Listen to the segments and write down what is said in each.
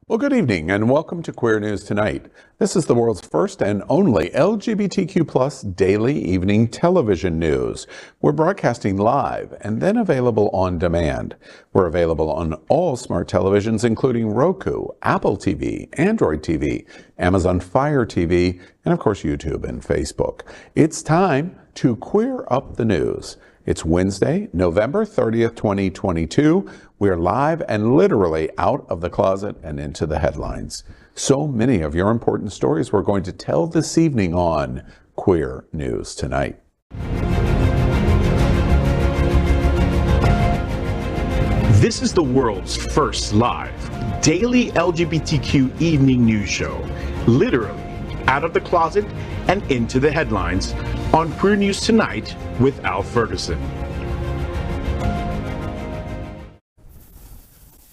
Well, good evening and welcome to Queer News Tonight. This is the world's first and only LGBTQ plus daily evening television news. We're broadcasting live and then available on demand. We're available on all smart televisions, including Roku, Apple TV, Android TV, Amazon Fire TV, and of course YouTube and Facebook. It's time to queer up the news. It's Wednesday, November 30th, 2022. We're live and literally out of the closet and into the headlines. So many of your important stories we're going to tell this evening on Queer News Tonight. This is the world's first live daily LGBTQ evening news show, literally out of the closet and into the headlines on Queer News Tonight with Al Ferguson.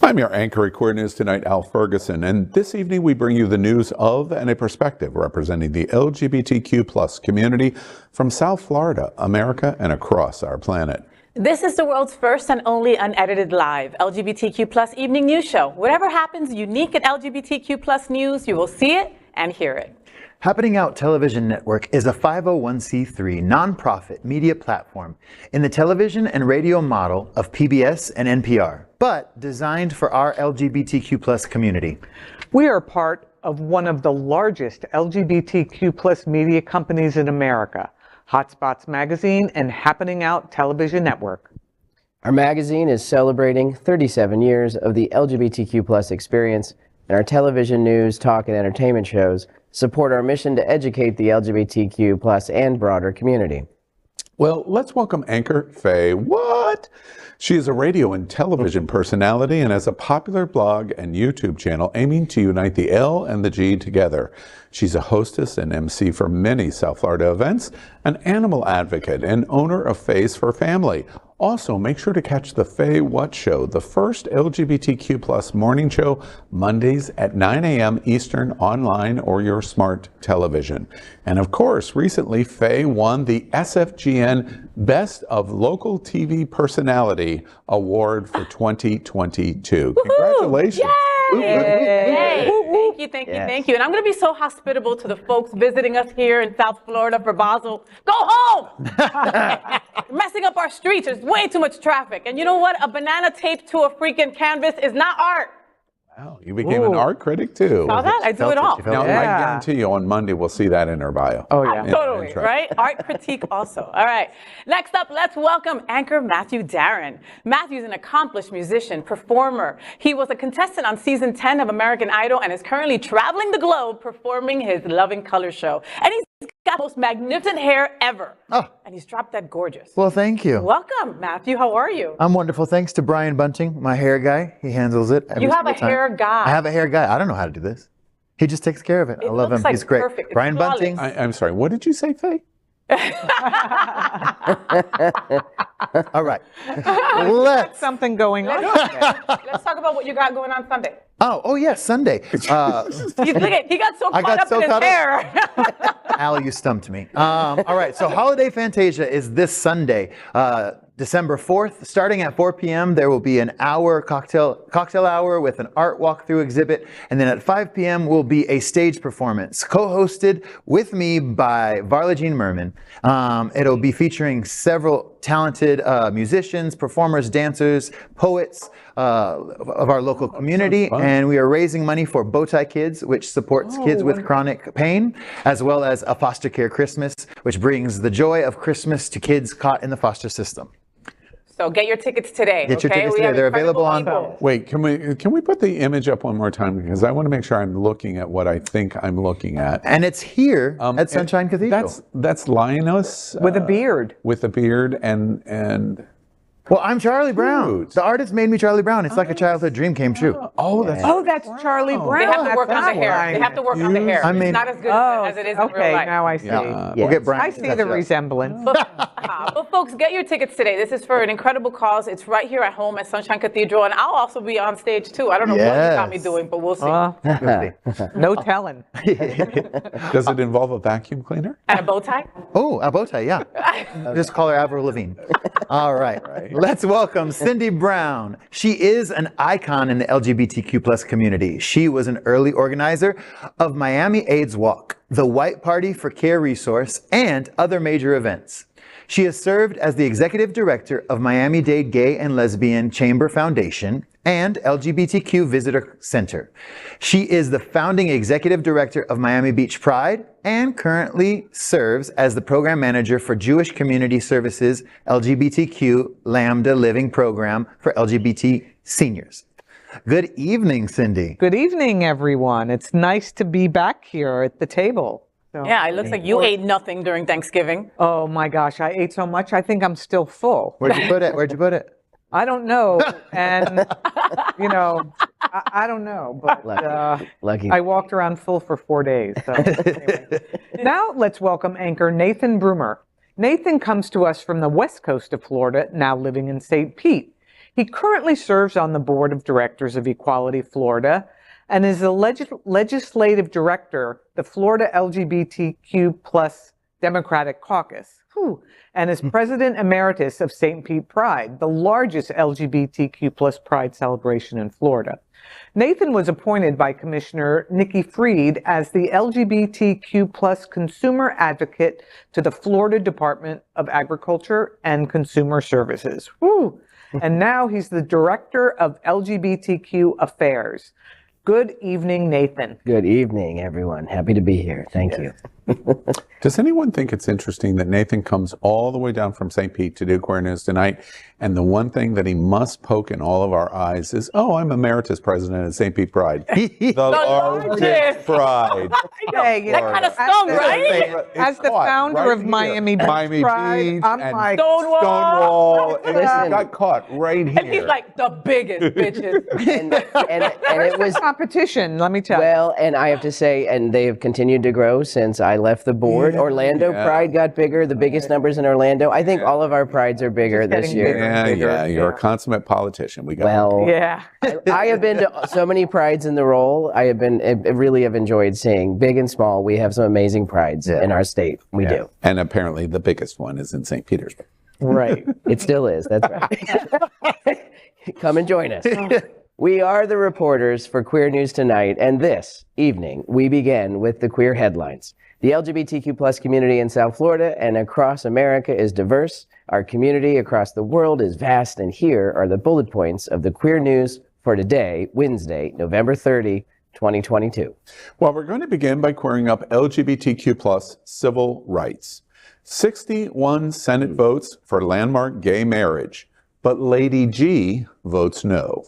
I'm your anchor at Queer News Tonight, Al Ferguson, and this evening we bring you the news of and a perspective representing the LGBTQ plus community from South Florida, America, and across our planet. This is the world's first and only unedited live LGBTQ plus evening news show. Whatever happens unique in LGBTQ plus news, you will see it and hear it. Happening Out Television Network is a 501c3 nonprofit media platform in the television and radio model of PBS and NPR, but designed for our LGBTQ plus community. We are part of one of the largest LGBTQ plus media companies in America, Hotspots Magazine and Happening Out Television Network. Our magazine is celebrating 37 years of the LGBTQ plus experience, and our television news, talk, and entertainment shows support our mission to educate the LGBTQ plus and broader community. Well, let's welcome anchor FayWhat. She is a radio and television personality and has a popular blog and YouTube channel aiming to unite the L and the G together. She's a hostess and MC for many South Florida events, an animal advocate, and owner of Fays for Family. Also, make sure to catch the FayWhat Show, the first LGBTQ plus morning show, Mondays at 9 a.m. Eastern, online or your smart television. And of course, recently, Faye won the SFGN Best of Local TV Personality Award for 2022. Congratulations. Yay! Thank you. And I'm going to be so hospitable to the folks visiting us here in South Florida for Basel. Go home! Messing up our streets. There's way too much traffic. And you know what? A banana taped to a freaking canvas is not art. Wow, you became an art critic too. Saw that? I do it all. Now, I guarantee you on Monday we'll see that in her bio. Oh, yeah. Totally, right? Art critique also. All right. Next up, let's welcome anchor Matthew Darren. Matthew's an accomplished musician, performer. He was a contestant on season 10 of American Idol and is currently traveling the globe performing his Loving Color show. And he's got the most magnificent hair ever. Oh. And he's dropped that gorgeous. Well, thank you. Welcome, Matthew. How are you? I'm wonderful. Thanks to Brian Bunting, my hair guy. He handles it every You have a single time. hair guy. I have a hair guy. I don't know how to do this. He just takes care of it. I love him. Like He's great. perfect. Brian flawless. Bunting. I'm sorry, what did you say, Faye? All right. Let's something going on. Let's talk about what you got going on Sunday. Oh yes, Sunday. He got so caught up in his hair. Al, you stumped me. All right, so Holiday Fantasia is this Sunday, December 4th. Starting at 4 p.m., there will be an hour cocktail hour with an art walkthrough exhibit. And then at 5 p.m. will be a stage performance, co-hosted with me by Varla Jean Merman. It'll be featuring several talented musicians, performers, dancers, poets of our local community. And we are raising money for Bowtie Kids, which supports kids with chronic pain, as well as a foster care Christmas, which brings the joy of Christmas to kids caught in the foster system. So get your tickets today. Get your tickets today. They're available on. Wait, can we put the image up one more time, because I want to make sure I'm looking at what I think I'm looking at. And it's here at Sunshine Cathedral. That's Lioness With a beard. With a beard and. Well, I'm Charlie Brown. The artist made me Charlie Brown. It's like a childhood dream came true. That's Charlie Brown. They have to work on the hair. They have to work on the hair. I mean, it's not as good as it is in real life. Now I see. We'll get Brian. I see the resemblance. But folks, get your tickets today. This is for an incredible cause. It's right here at home at Sunshine Cathedral, and I'll also be on stage too. I don't know what you got me doing, but we'll see. No telling. Does it involve a vacuum cleaner? And a bow tie? Oh, a bow tie, yeah. Just call her Avril Lavigne. All right. Let's welcome Cindy Brown. She is an icon in the LGBTQ plus community. She was an early organizer of Miami AIDS Walk, the White Party for Care resource, and other major events. She has served as the executive director of Miami-Dade Gay and Lesbian Chamber Foundation and LGBTQ Visitor Center. She is the founding executive director of Miami Beach Pride and currently serves as the program manager for Jewish Community Services LGBTQ Lambda Living Program for LGBT seniors. Good evening, Cindy. Good evening, everyone. It's nice to be back here at the table. So, Yeah, it looks like you ate nothing during Thanksgiving. oh my gosh, I ate so much. I think I'm still full. Where'd you put it? Where'd you put it? I don't know. And, I don't know. But Lucky. I walked around full for 4 days. So anyway. Now let's welcome anchor Nathan Bruemmer. Nathan comes to us from the west coast of Florida, now living in St. Pete. He currently serves on the board of directors of Equality Florida and is the legislative director, the Florida LGBTQ plus Democratic Caucus, and is president emeritus of St. Pete Pride, the largest LGBTQ plus pride celebration in Florida. Nathan was appointed by Commissioner Nikki Fried as the LGBTQ plus consumer advocate to the Florida Department of Agriculture and Consumer Services. And now he's the director of LGBTQ affairs. Good evening, Nathan. Good evening, everyone. Happy to be here. Thank you. Does anyone think it's interesting that Nathan comes all the way down from St. Pete to do Queer News Tonight, and the one thing that he must poke in all of our eyes is, oh, I'm emeritus president at St. Pete Pride. The largest pride. Hey, That kind of stung, right? As the founder of Miami Beach Pride, I'm and like, Stonewall. It Listen. got caught right here. And he's like, the biggest bitches. And it was competition, let me tell you. well, and I have to say, and they have continued to grow since I left the board. Orlando Pride got bigger, the biggest numbers in Orlando. I think all of our prides are bigger this getting year. bigger. You're a consummate politician. We got Well, Yeah. I have been to so many prides in the role. I really have enjoyed seeing big and small. We have some amazing prides in our state. We do. And apparently the biggest one is in St. Petersburg. Right. It still is. That's right. Come and join us. We are the reporters for Queer News Tonight, and this evening we begin with the queer headlines. The LGBTQ plus community in South Florida and across America is diverse. Our community across the world is vast, and here are the bullet points of the queer news for today, Wednesday, November 30, 2022. Well, we're going to begin by querying up LGBTQ plus civil rights. 61 Senate votes for landmark gay marriage, but Lady G votes no.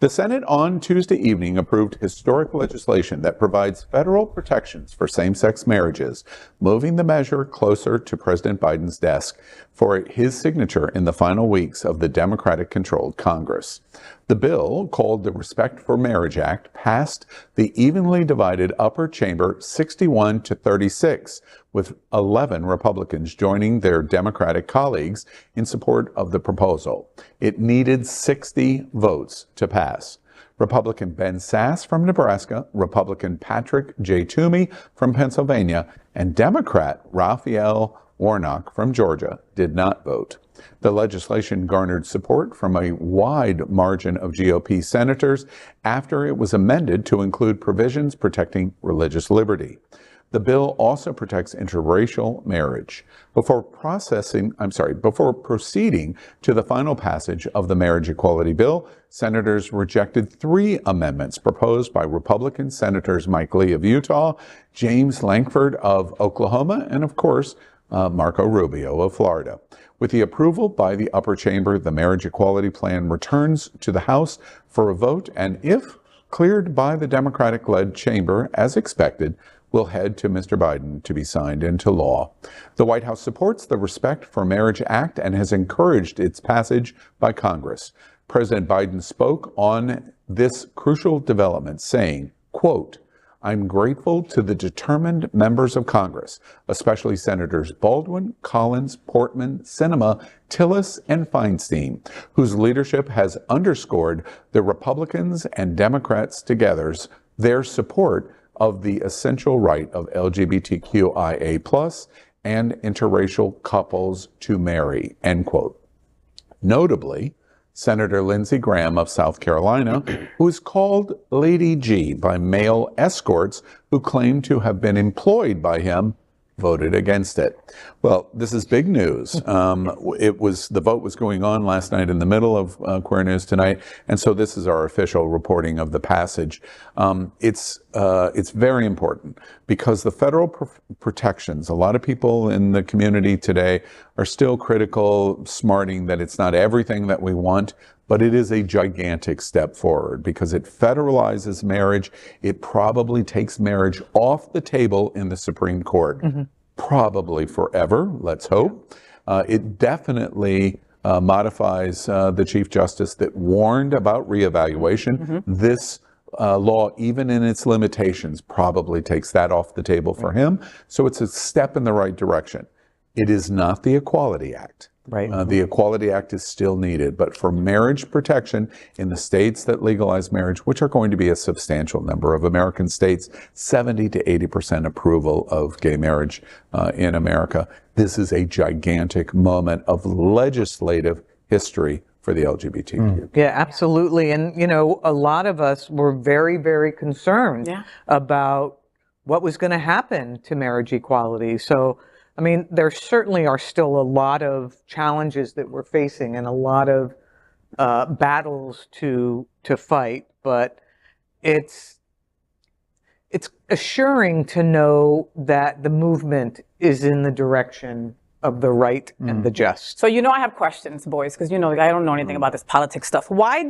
The Senate on Tuesday evening approved historic legislation that provides federal protections for same-sex marriages, moving the measure closer to President Biden's desk for his signature in the final weeks of the Democratic-controlled Congress. The bill, called the Respect for Marriage Act, passed the evenly divided upper chamber 61 to 36, with 11 Republicans joining their Democratic colleagues in support of the proposal. It needed 60 votes to pass. Republican Ben Sass from Nebraska, Republican Patrick J. Toomey from Pennsylvania, and Democrat Raphael Warnock from Georgia did not vote. The legislation garnered support from a wide margin of GOP senators after it was amended to include provisions protecting religious liberty. The bill also protects interracial marriage. Before proceeding to the final passage of the marriage equality bill, senators rejected 3 amendments proposed by Republican Senators Mike Lee of Utah, James Lankford of Oklahoma, and of course, Marco Rubio of Florida. With the approval by the upper chamber, the marriage equality plan returns to the House for a vote, and if cleared by the Democratic-led chamber, as expected, will head to Mr. Biden to be signed into law. The White House supports the Respect for Marriage Act and has encouraged its passage by Congress. President Biden spoke on this crucial development, saying, quote, I'm grateful to the determined members of Congress, especially Senators Baldwin, Collins, Portman, Sinema, Tillis, and Feinstein, whose leadership has underscored the Republicans and Democrats together's their support of the essential right of LGBTQIA+ and interracial couples to marry, end quote. Notably, Senator Lindsey Graham of South Carolina, who is called Lady G by male escorts who claim to have been employed by him, voted against it. Well, this is big news. The vote was going on last night in the middle of Queer News Tonight, and so this is our official reporting of the passage. It's very important because the federal protections, a lot of people in the community today are still critical, smarting that it's not everything that we want, but it is a gigantic step forward because it federalizes marriage. It probably takes marriage off the table in the Supreme Court, probably forever, let's hope. It definitely modifies the Chief Justice that warned about reevaluation. This law, even in its limitations, probably takes that off the table for him. So it's a step in the right direction. It is not the Equality Act. Right. The Equality Act is still needed, but for marriage protection in the states that legalize marriage, which are going to be a substantial number of American states, 70 to 80% approval of gay marriage in America, this is a gigantic moment of legislative history for the LGBTQ. Yeah, absolutely. And, you know, a lot of us were very, very concerned about what was going to happen to marriage equality. So, I mean, there certainly are still a lot of challenges that we're facing and a lot of battles to fight, but it's assuring to know that the movement is in the direction of the right and the just. So, you know, I have questions, boys, because, you know, I don't know anything about this politics stuff. Why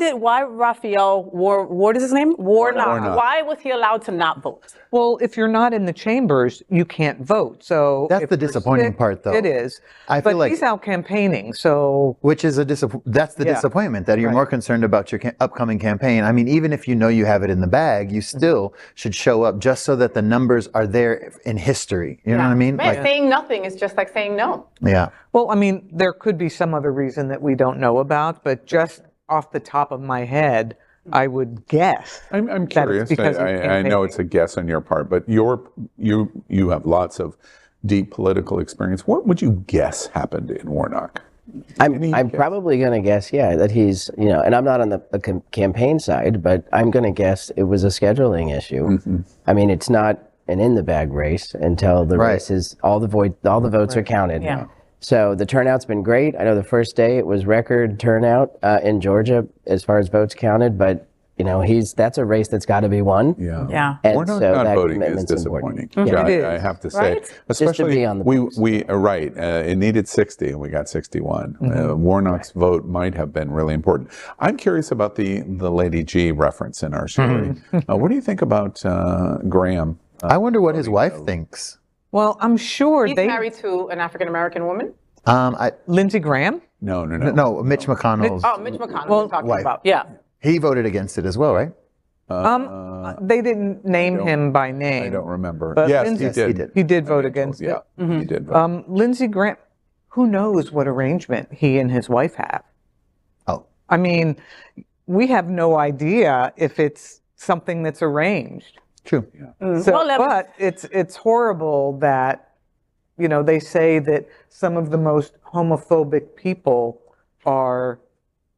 Raphael what is his name? Warnock. Why was he allowed to not vote? Well, if you're not in the chambers, you can't vote. So That's the disappointing part, though. It is. I feel like he's out campaigning, so which is that's the disappointment, that you're more concerned about your upcoming campaign. I mean, even if you know you have it in the bag, you still should show up just so that the numbers are there in history. You know what I mean? Man, saying nothing is just like saying no. Yeah. Well, I mean, there could be some other reason that we don't know about, but just off the top of my head, I would guess. I'm curious. I know it's a guess on your part, but you have lots of deep political experience. What would you guess happened in Warnock? I'm probably going to guess, that he's, and I'm not on the campaign side, but I'm going to guess it was a scheduling issue. I mean, it's not an in-the-bag race until the race is, all the votes are counted. Yeah. So the turnout's been great. I know the first day it was record turnout in Georgia as far as votes counted, but that's a race that's got to be won. Yeah. And Warnock so not that voting is commitment's disappointing. important. I have to say, Right? especially be on the we right. It needed 60 and we got 61. Warnock's vote might have been really important. I'm curious about the Lady G reference in our story. What do you think about Graham? I wonder what his wife thinks. Well, I'm sure He's they married to an African-American woman? Lindsey Graham? No, Mitch McConnell's Mitch McConnell we're talking wife. about. Yeah. He voted against it as well, right? They didn't name him by name. I don't remember. But Yes, Lindsey, he did. He did vote against it. Yeah, he did vote. Lindsey Graham, who knows what arrangement he and his wife have? Oh. I mean, we have no idea if it's something that's arranged. True. So, but it's horrible that, they say that some of the most homophobic people are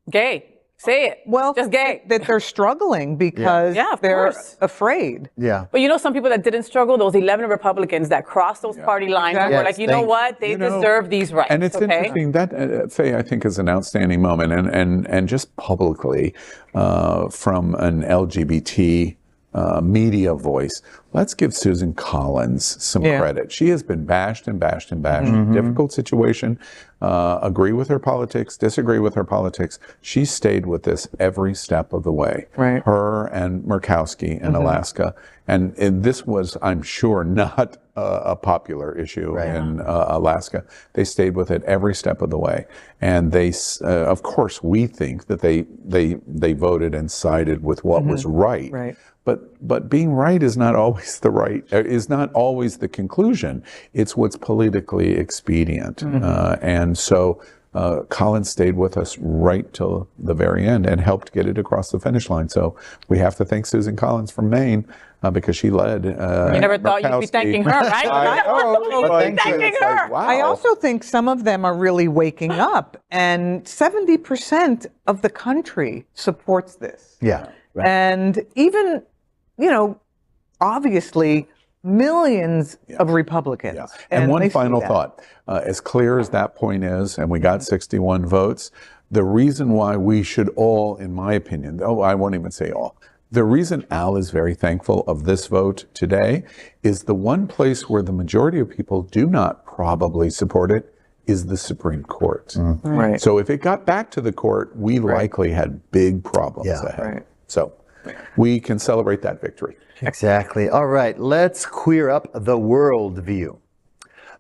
Gay. Say it. well, just gay. that they're struggling because Yeah, of they're course. afraid. Yeah. But some people that didn't struggle, those 11 Republicans that crossed those party lines and were like, you know what? They deserve these rights. And it's interesting that, Faye, I think is an outstanding moment. And just publicly from an LGBT media voice, let's give Susan Collins some credit. She has been bashed and bashed and bashed. Difficult situation. Agree with her politics, disagree with her politics. She stayed with this every step of the way. Right. Her and Murkowski in Alaska. And this was, I'm sure, not a popular issue in Alaska. They stayed with it every step of the way, and they, of course, we think that they voted and sided with what was right. Right. But being right is not always the conclusion. It's what's politically expedient, and so. Colin stayed with us right till the very end and helped get it across the finish line. So we have to thank Susan Collins from Maine because she led. You never thought you'd be thanking her, right? Thanking her. Wow. I also think some of them are really waking up, and 70% of the country supports this. Yeah. Right. And even, obviously, millions of Republicans. Yeah. And one they see final that. thought, as clear as that point is, and we got 61 votes, the reason why we should all, in my opinion, I won't even say all, the reason Al is very thankful of this vote today is the one place where the majority of people do not probably support it is the Supreme Court. Right. So if it got back to the court, we likely had big problems ahead. Right. So we can celebrate that victory. Exactly. All right, let's queer up the world view.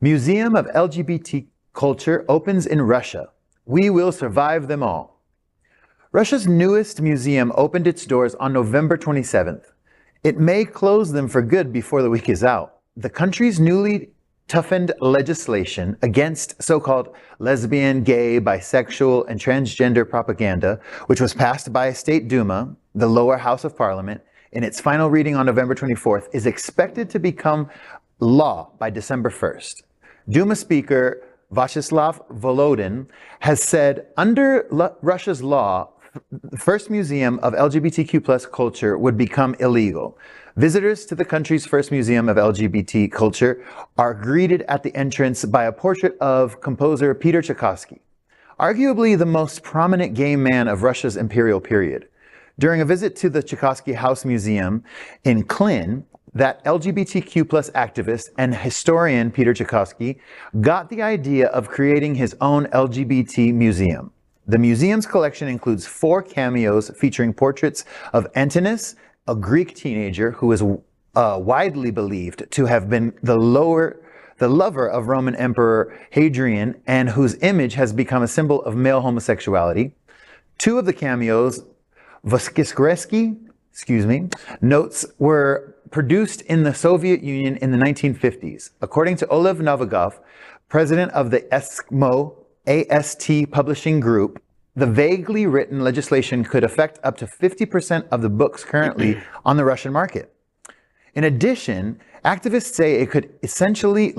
Museum of LGBT Culture opens in Russia. We will survive them all. Russia's newest museum opened its doors on November 27th. It may close them for good before the week is out. The country's newly toughened legislation against so-called lesbian, gay, bisexual, and transgender propaganda, which was passed by State Duma, the lower house of parliament, in its final reading on November 24th, is expected to become law by December 1st. Duma Speaker Vyacheslav Volodin has said under Russia's law, the first museum of LGBTQ plus culture would become illegal. Visitors to the country's first museum of LGBT culture are greeted at the entrance by a portrait of composer Peter Tchaikovsky, arguably the most prominent gay man of Russia's imperial period. During a visit to the Tchaikovsky House Museum in Klin, that LGBTQ plus activist and historian Peter Tchaikovsky got the idea of creating his own LGBT museum. The museum's collection includes 4 cameos featuring portraits of Antinous, a Greek teenager who is widely believed to have been the lover of Roman Emperor Hadrian and whose image has become a symbol of male homosexuality. 2 of the cameos, Voskresky, notes were produced in the Soviet Union in the 1950s. According to Olev Novakov, president of the ESCMO AST Publishing Group, the vaguely written legislation could affect up to 50% of the books currently on the Russian market. In addition, activists say it could essentially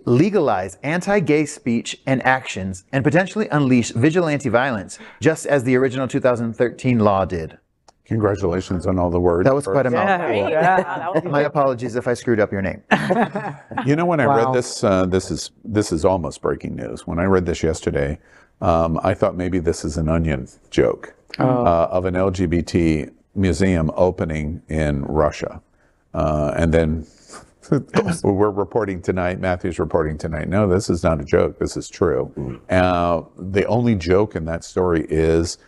legalize anti-gay speech and actions and potentially unleash vigilante violence, just as the original 2013 law did. Congratulations on all the words. That was quite a mouthful. Yeah. My apologies if I screwed up your name. When I read this, this is almost breaking news. When I read this yesterday, I thought maybe this is an Onion joke of an LGBT museum opening in Russia. And then we're reporting tonight, Matthew's reporting tonight, no, this is not a joke, this is true. The only joke in that story is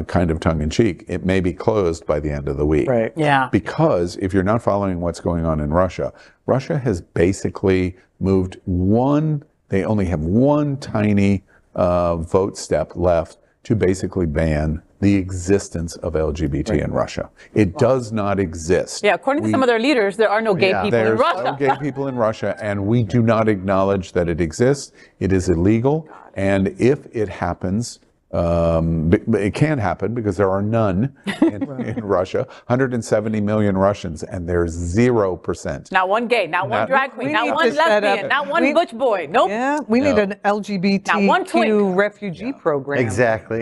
kind of tongue-in-cheek. It may be closed by the end of the week. Right. Yeah. Because if you're not following what's going on in Russia, Russia has basically moved they only have one tiny vote step left to basically ban the existence of LGBT in Russia. It does not exist. Yeah, according to some of their leaders, there are no gay people in There's Russia. no gay people in Russia, and we do not acknowledge that it exists. It is illegal, and if it happens, it can happen because there are none in Russia. 170 million Russians, and there's 0%. Not one gay, not one drag queen, not one lesbian, not one butch boy. Nope. Yeah, we need an LGBTQ refugee program. Exactly.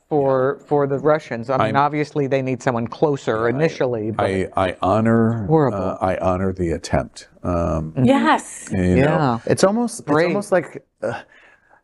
For the Russians. I mean, obviously they need someone closer initially. But I honor horrible. I honor the attempt. Yes. You know. It's almost like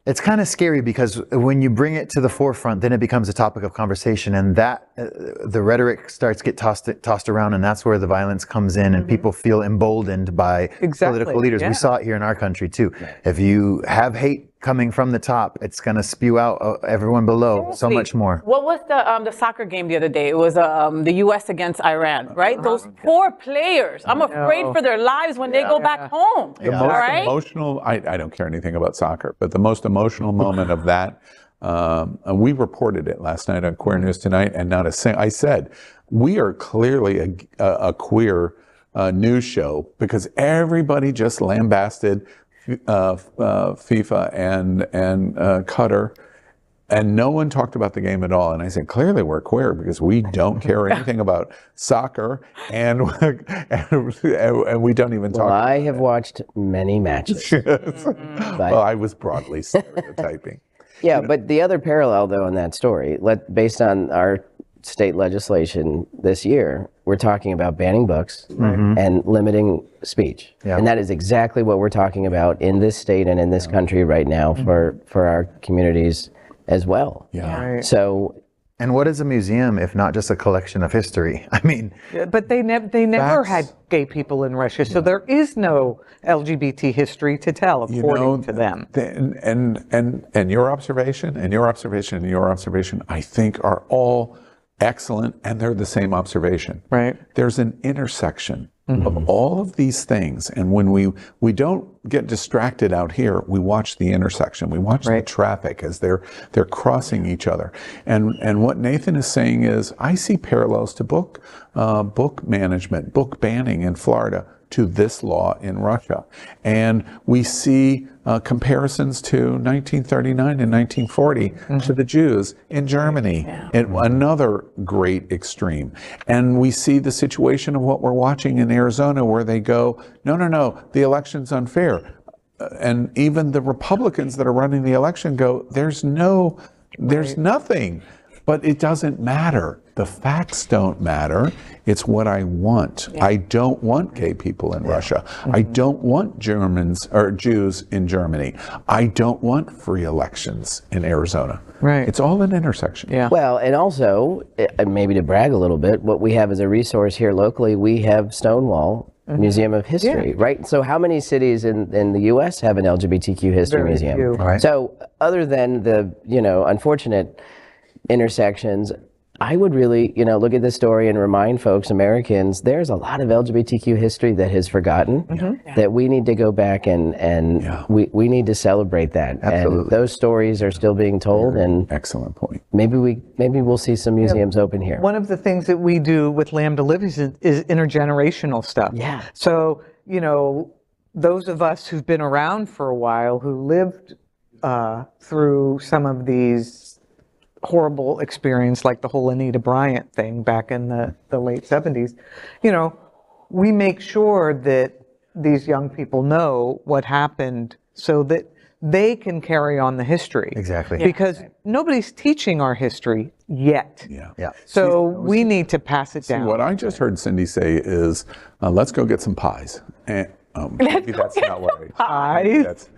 it's kind of scary because when you bring it to the forefront, then it becomes a topic of conversation, and that the rhetoric starts to get tossed around, and that's where the violence comes in, and people feel emboldened by political leaders. We saw it here in our country too. If you have hate coming from the top, it's going to spew out everyone below so much more. What was the soccer game the other day? It was the U.S. against Iran, right? Those poor players. I'm afraid for their lives when they go back home. The most emotional, I don't care anything about soccer, but the most emotional moment of that, we reported it last night on Queer News Tonight, and not a single, I said, we are clearly a queer news show because everybody just lambasted FIFA and Qatar, and no one talked about the game at all. And I said, clearly we're queer because we don't care anything about soccer, and we don't even talk. Well, I have watched many matches. Well, I was broadly stereotyping. Yeah, but the other parallel, though, in that story, based on our state legislation this year, we're talking about banning books and limiting speech. Yeah. And that is exactly what we're talking about in this state and in this country right now for our communities as well. Yeah. Right. So. And what is a museum if not just a collection of history? I mean, but they never had gay people in Russia, so there is no LGBT history to tell, according to them. And your observation, and your observation, and your observation, I think are all excellent, and they're the same observation. Right. There's an intersection of all of these things, and when we don't get distracted out here, we watch the intersection. We watch the traffic as they're crossing each other. And what Nathan is saying is, I see parallels to book management, book banning in Florida to this law in Russia. And we see comparisons to 1939 and 1940 to the Jews in Germany, another great extreme. And we see the situation of what we're watching in Arizona, where they go, no, the election's unfair. And even the Republicans that are running the election go, there's nothing. But it doesn't matter. The facts don't matter. It's what I want. I don't want gay people in Russia. I don't want Germans or Jews in Germany. I don't want free elections in Arizona. Right. It's all an intersection. Yeah. Well, and also, maybe to brag a little bit, what we have as a resource here locally, we have Stonewall Museum of History, right? So how many cities in the U.S. have an LGBTQ history museum? Few. Right. So other than the, unfortunate intersections, I would really, look at this story and remind folks, Americans, there's a lot of LGBTQ history that is forgotten, that we need to go back and we need to celebrate that. Absolutely. And those stories are still being told, and Excellent point. maybe we'll see some museums open here. One of the things that we do with Lambda Lives is intergenerational stuff. Yeah. So, those of us who've been around for a while, who lived through some of these horrible experience, like the whole Anita Bryant thing back in the late 70s, we make sure that these young people know what happened so that they can carry on the history. Exactly. Because nobody's teaching our history yet. Yeah. So we need to pass it down. What I just heard Cindy say is, let's go get some pies. And maybe that's not what I... Pie? That's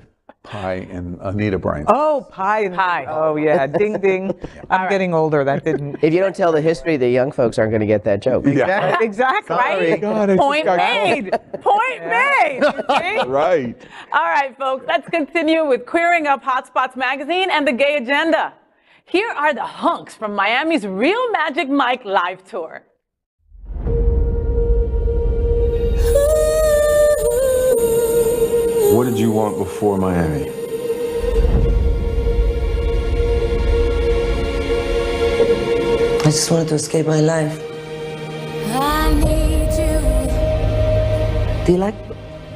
pie and Anita Bryant. Oh, pie. Oh, yeah. Ding, ding. I'm getting older. That didn't... If you don't tell the history, the young folks aren't going to get that joke. Exactly. Right? God, Point made. Point made. You see? Right. All right, folks, let's continue with Queering Up Hotspots Magazine and the Gay Agenda. Here are the Hunks from Miami's Real Magic Mike live tour. What did you want before Miami? I just wanted to escape my life. I need you. Do you like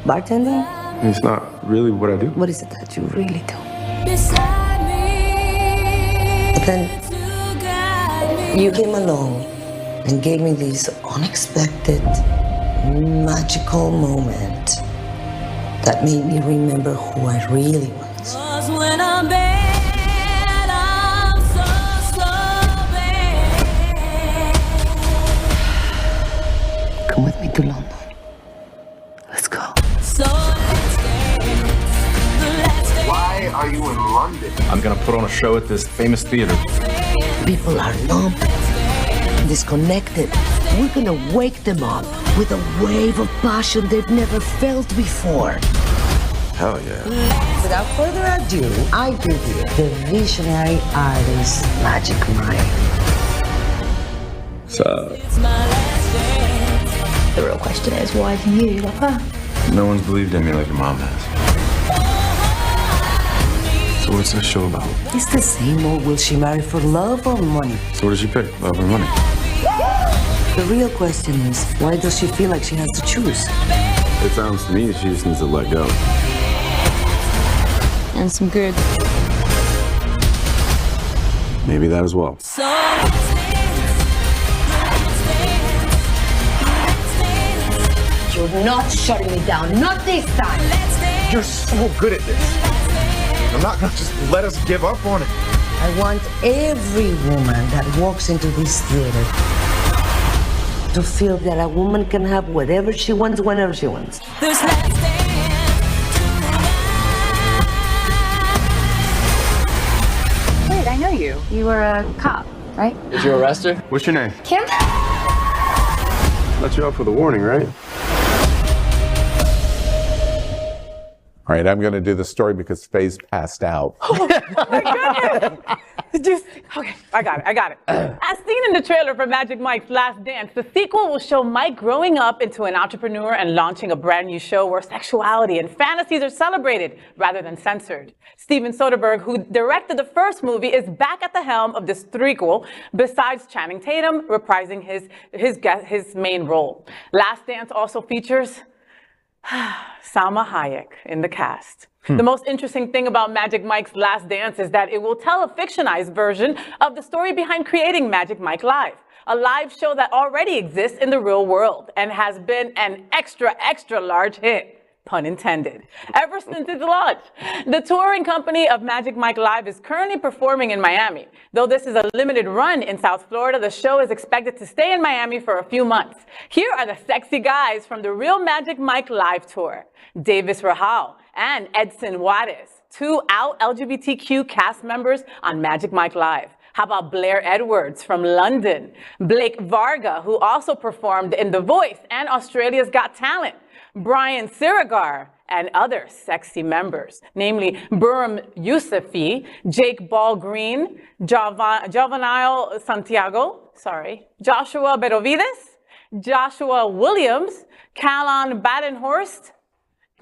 bartending? It's not really what I do. What is it that you really do? But then you came along and gave me this unexpected, magical moment that made me remember who I really was. When I'm bad, I'm so bad. Come with me to London. Let's go. Why are you in London? I'm gonna put on a show at this famous theater. People are numb. disconnected. We're gonna wake them up with a wave of passion they've never felt before. Hell yeah. Without further ado, I give you the visionary artist, Magic Mike. So, The real question is, why you, Papa? no one's believed in me like your mom has. So what's this show about? It's the same old, will she marry for love or money? So what does she pick? Love or money? The real question is, why does she feel like she has to choose? It sounds to me she just needs to let go. And some good. Maybe that as well. You're not shutting me down, not this time. You're so good at this. I'm not gonna just let us give up on it. I want every woman that walks into this theater to feel that a woman can have whatever she wants, whenever she wants. Wait, I know you. You were a cop, right? Did you arrest her? What's your name? Kim? Let you out for the warning, right? All right, I'm going to do the story because Faye's passed out. Oh my goodness! Okay, I got it. As seen in the trailer for Magic Mike's Last Dance, the sequel will show Mike growing up into an entrepreneur and launching a brand new show where sexuality and fantasies are celebrated rather than censored. Steven Soderbergh, who directed the first movie, is back at the helm of this threequel, besides Channing Tatum reprising his main role. Last Dance also features Salma Hayek in the cast. The most interesting thing about Magic Mike's Last Dance is that it will tell a fictionalized version of the story behind creating Magic Mike Live, a live show that already exists in the real world and has been an extra large hit. Pun intended. Ever since its launch, the touring company of Magic Mike Live is currently performing in Miami. Though this is a limited run in South Florida, the show is expected to stay in Miami for a few months. Here are the sexy guys from the real Magic Mike Live tour. Davis Rahal and Edson Juarez, two out LGBTQ cast members on Magic Mike Live. How about Blair Edwards from London? Blake Varga, who also performed in The Voice and Australia's Got Talent. Brian Sirigar, and other sexy members, namely Burham Yousefi, Jake Ball Green, Jovenile Santiago, Joshua Bedovides, Joshua Williams, Callan Badenhorst,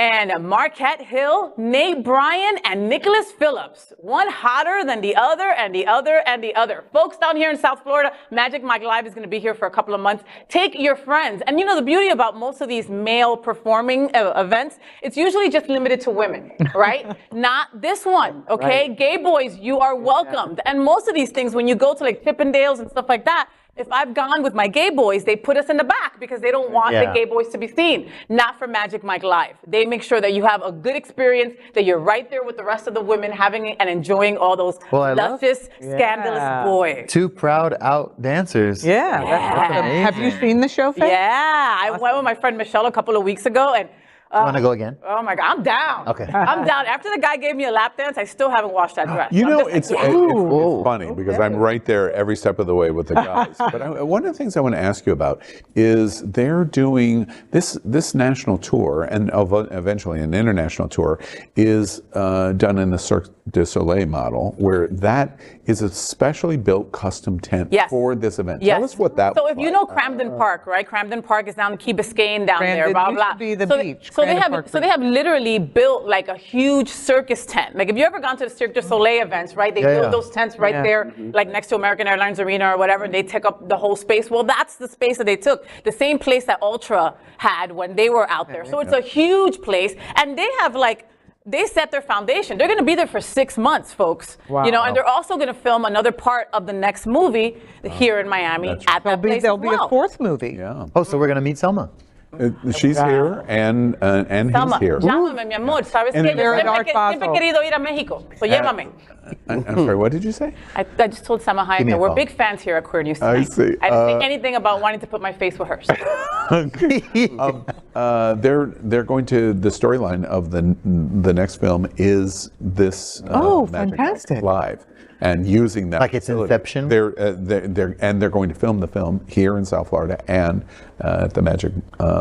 and Marquette Hill, Nate Bryan, and Nicholas Phillips. One hotter than the other, and the other, and the other. Folks down here in South Florida, Magic Mike Live is gonna be here for a couple of months. Take your friends. And you know the beauty about most of these male performing events, it's usually just limited to women, right? Not this one, okay? Right. Gay boys, you are welcomed. And most of these things, when you go to like Chippendales and stuff like that, if I've gone with my gay boys, they put us in the back because they don't want the gay boys to be seen. Not for Magic Mike Live. They make sure that you have a good experience, that you're right there with the rest of the women having and enjoying all those luscious, scandalous boys. Two proud out dancers. Yeah. That's amazing. Have you seen the show, Faye? Yeah. I went with my friend Michelle a couple of weeks ago, and you want to go again? Oh my God, I'm down. Okay. I'm down. After the guy gave me a lap dance, I still haven't washed that dress. You know, it's funny because I'm right there every step of the way with the guys. But one of the things I want to ask you about is they're doing this national tour, and eventually an international tour, is done in the Cirque du Soleil model, where that is a specially built custom tent for this event. Tell us what that was. So if you know Cramden Park, right? Cramden Park is down in Key Biscayne down there, blah, blah. Used to be the beach. So they have literally built like a huge circus tent. Like if you ever gone to the Cirque du Soleil events, right? They build those tents right there, like next to American Airlines Arena or whatever, and they take up the whole space. Well, that's the space that they took. The same place that Ultra had when they were out there. So it's a huge place, and they have they set their foundation. They're going to be there for 6 months, folks. Wow. You know, and they're also going to film another part of the next movie here in Miami at that place. There'll be a fourth movie. Yeah. Oh, so we're going to meet Selma. She's here and he's here. Llámame, mi amor. Sabes que siempre he querido ir a México. So llámame. I'm sorry, what did you say? I just told Salma Hayek that we're big fans here at Queer News Tonight. I see. I didn't say anything about wanting to put my face with hers. They're going to, the storyline of the next film is this Magic fantastic. Live. and using that. Like it's facility. Inception? They're going to film the film here in South Florida and at the Magic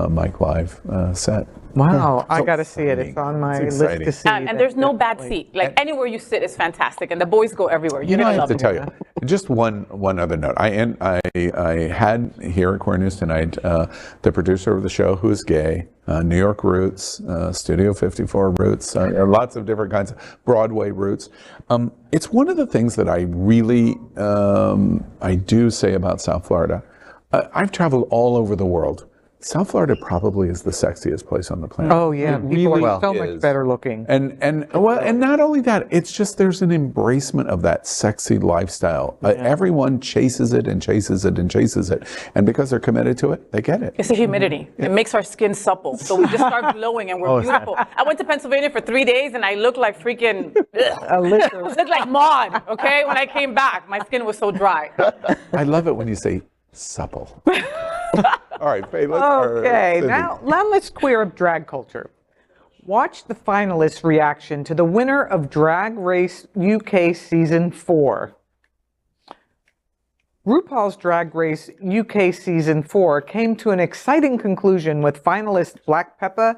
Mike Live set. Wow, I got to see it. It's on my list to see. And there's no bad seat. Like anywhere you sit is fantastic, and the boys go everywhere. You're I gonna have love to tell it. you, just one other note. I had here at Core News tonight the producer of the show who is gay, New York roots, Studio 54 roots, lots of different kinds of Broadway roots. It's one of the things that I really I do say about South Florida. I've traveled all over the world. South Florida probably is the sexiest place on the planet. Oh yeah, It people really are so is. much better looking. And not only that, it's just there's an embracement of that sexy lifestyle. Everyone chases it and chases it and chases it, and because they're committed to it, they get it. It's the humidity. It makes our skin supple, so we just start glowing and we're beautiful. I went to Pennsylvania for 3 days and I looked like freaking. A liquor. Looked like Maud. Okay, when I came back, my skin was so dry. I love it when you say supple. All right, Faye, Okay, now let's queer up drag culture. Watch the finalists' reaction to the winner of Drag Race UK Season 4. RuPaul's Drag Race UK Season 4 came to an exciting conclusion with finalists Black Peppa,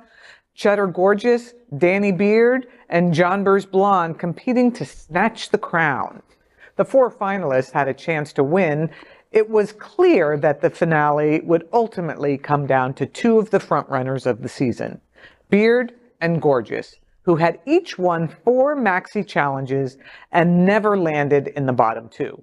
Cheddar Gorgeous, Danny Beard, and John Burrs Blonde competing to snatch the crown. The 4 finalists had a chance to win. It was clear that the finale would ultimately come down to 2 of the frontrunners of the season, Beard and Gorgeous, who had each won 4 maxi challenges and never landed in the bottom 2.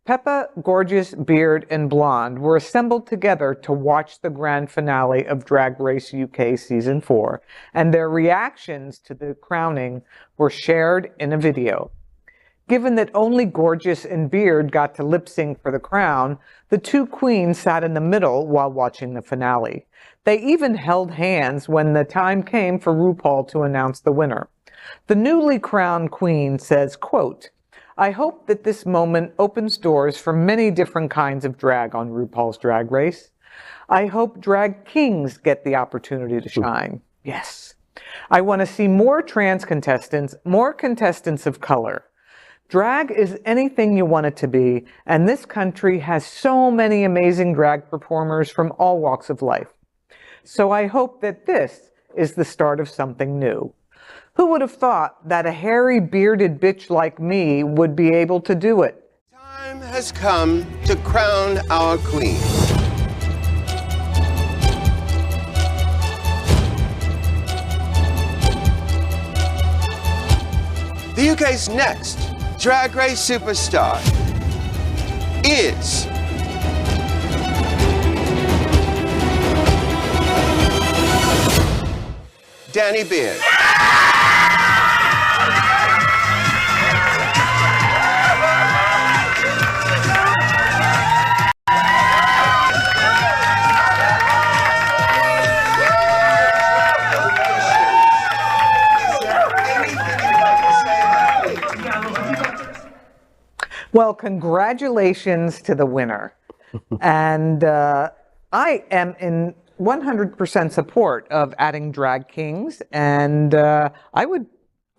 Peppa, Gorgeous, Beard, and Blonde were assembled together to watch the grand finale of Drag Race UK Season 4, and their reactions to the crowning were shared in a video. Given that only Gorgeous and Beard got to lip sync for the crown, the 2 queens sat in the middle while watching the finale. They even held hands when the time came for RuPaul to announce the winner. The newly crowned queen says, quote, "I hope that this moment opens doors for many different kinds of drag on RuPaul's Drag Race. I hope drag kings get the opportunity to shine. Yes. I want to see more trans contestants, more contestants of color. Drag is anything you want it to be, and this country has so many amazing drag performers from all walks of life. So I hope that this is the start of something new. Who would have thought that a hairy, bearded bitch like me would be able to do it?" Time has come to crown our queen. The UK's next Drag Race superstar is Danny Beard. Well, congratulations to the winner. And I am in 100% support of adding drag kings, and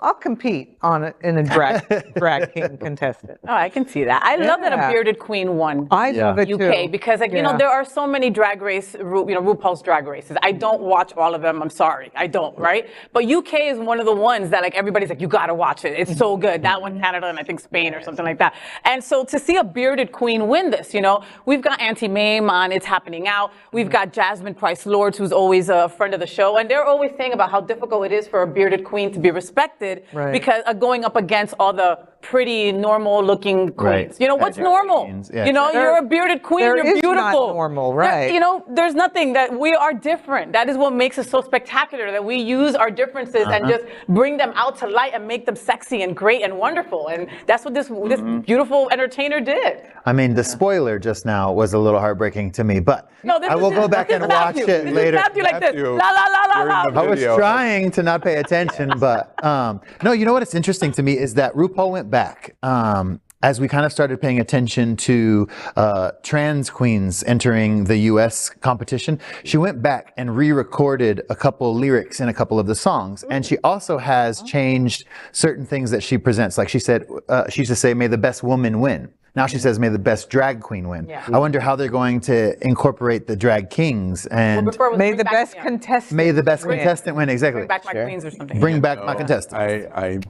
I'll compete in a drag king contestant. Oh, I can see that. I love that a bearded queen won. I love it UK too. because, like, you know, there are so many drag race, RuPaul's Drag Races. I don't watch all of them. I'm sorry, I don't. Right? But UK is one of the ones that, like, everybody's like, you gotta watch it. It's so good. That one, Canada, and I think Spain or something like that. And so to see a bearded queen win this, you know, we've got Auntie Mame on It's Happening Out. We've got Jasmine Price Lords, who's always a friend of the show, and they're always saying about how difficult it is for a bearded queen to be respected because going up against all the pretty normal looking queens. You know, what's normal? You know, you're a bearded queen, you're beautiful. Not normal, right? You know, there's nothing that we are different. That is what makes us so spectacular, that we use our differences and just bring them out to light and make them sexy and great and wonderful. And that's what this beautiful entertainer did. I mean, the spoiler just now was a little heartbreaking to me, but I will go back and watch it later. You like this. La, la, la, la, la. I was trying to not pay attention, but no, you know what? It's interesting to me is that RuPaul went back as we kind of started paying attention to trans queens entering the U.S. competition, she went back and re-recorded a couple lyrics in a couple of the songs. And she also has changed certain things that she presents. Like she said, she used to say, "May the best woman win." Now she says, "May the best drag queen win." Yeah. I wonder how they're going to incorporate the drag kings and May the best contestant. may the best contestant win. Exactly. Bring back my queens or something. Bring back my contestant.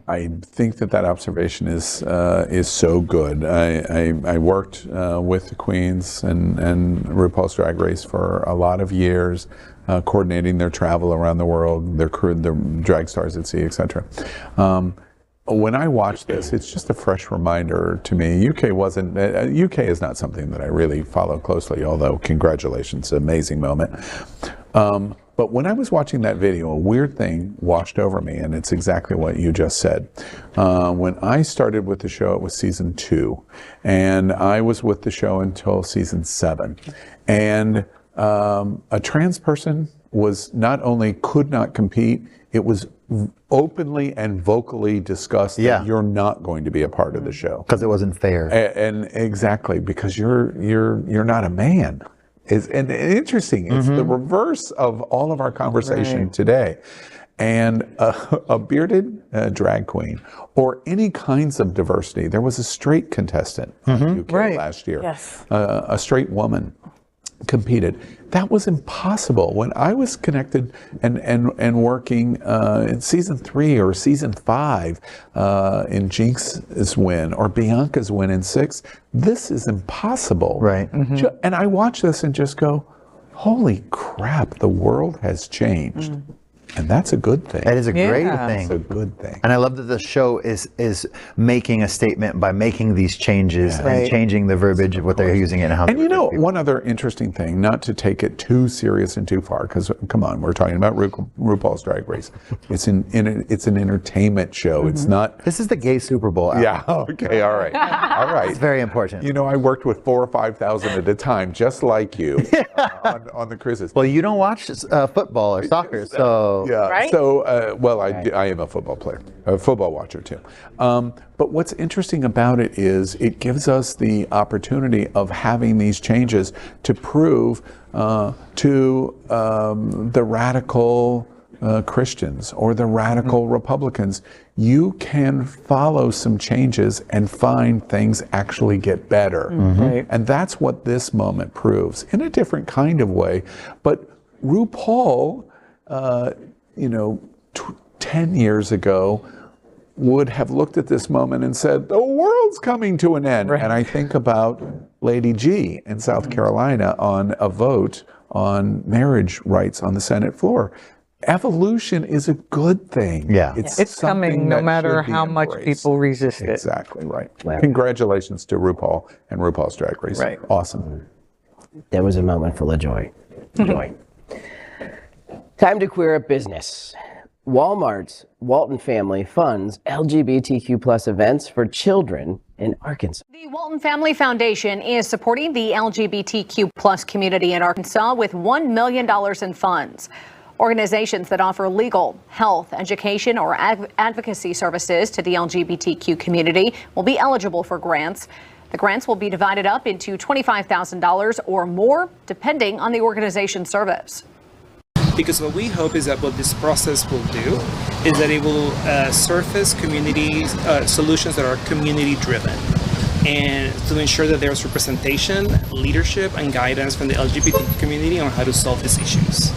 I think that observation is so good. I worked with the Queens and RuPaul's Drag Race for a lot of years, coordinating their travel around the world, their crew, their drag stars at sea, etc. When I watch this, it's just a fresh reminder to me. UK is not something that I really follow closely, although congratulations, amazing moment. But when I was watching that video, a weird thing washed over me, and it's exactly what you just said. When I started with the show, it was season 2, and I was with the show until season 7. And a trans person was not only could not compete, it was openly and vocally discussed that you're not going to be a part of the show because it wasn't fair. And exactly, because you're not a man. And interesting. It's the reverse of all of our conversation today. And a bearded drag queen or any kinds of diversity. There was a straight contestant in UK last year. Yes. A straight woman competed. That was impossible. When I was connected and working in season 3 or season 5 in Jinx's win or Bianca's win in 6, this is impossible. Right. And I watch this and just go, holy crap, the world has changed. And that's a good thing. That is a great thing. It's a good thing. And I love that the show is making a statement by making these changes and changing the verbiage of what they're using and how. And you know, one other interesting thing, not to take it too serious and too far, because come on, we're talking about RuPaul's Drag Race. It's an entertainment show. It's not. This is the gay Super Bowl. Yeah. Okay. All right. All right. It's very important. You know, I worked with 4,000 or 5,000 at a time, just like you, on the cruises. Well, you don't watch football or soccer, so. Yeah. Right? So, well, I am a football player, a football watcher too. But what's interesting about it is it gives us the opportunity of having these changes to prove to the radical Christians or the radical Republicans, you can follow some changes and find things actually get better. Right. And that's what this moment proves in a different kind of way. But RuPaul, 10 years ago, would have looked at this moment and said, the world's coming to an end. Right. And I think about Lady G in South Carolina on a vote on marriage rights on the Senate floor. Evolution is a good thing. Yeah. It's coming no matter how much people resist it. Exactly right. Wow. Congratulations to RuPaul and RuPaul's Drag Race. Right. Awesome. That was a moment full of joy. Time to queer up business. Walmart's Walton family funds LGBTQ plus events for children in Arkansas. The Walton Family Foundation is supporting the LGBTQ plus community in Arkansas with $1 million in funds. Organizations that offer legal, health, education, or advocacy services to the LGBTQ community will be eligible for grants. The grants will be divided up into $25,000 or more, depending on the organization's service. Because what we hope is that what this process will do is that it will surface community solutions that are community driven, and to ensure that there's representation, leadership, and guidance from the LGBT community on how to solve these issues.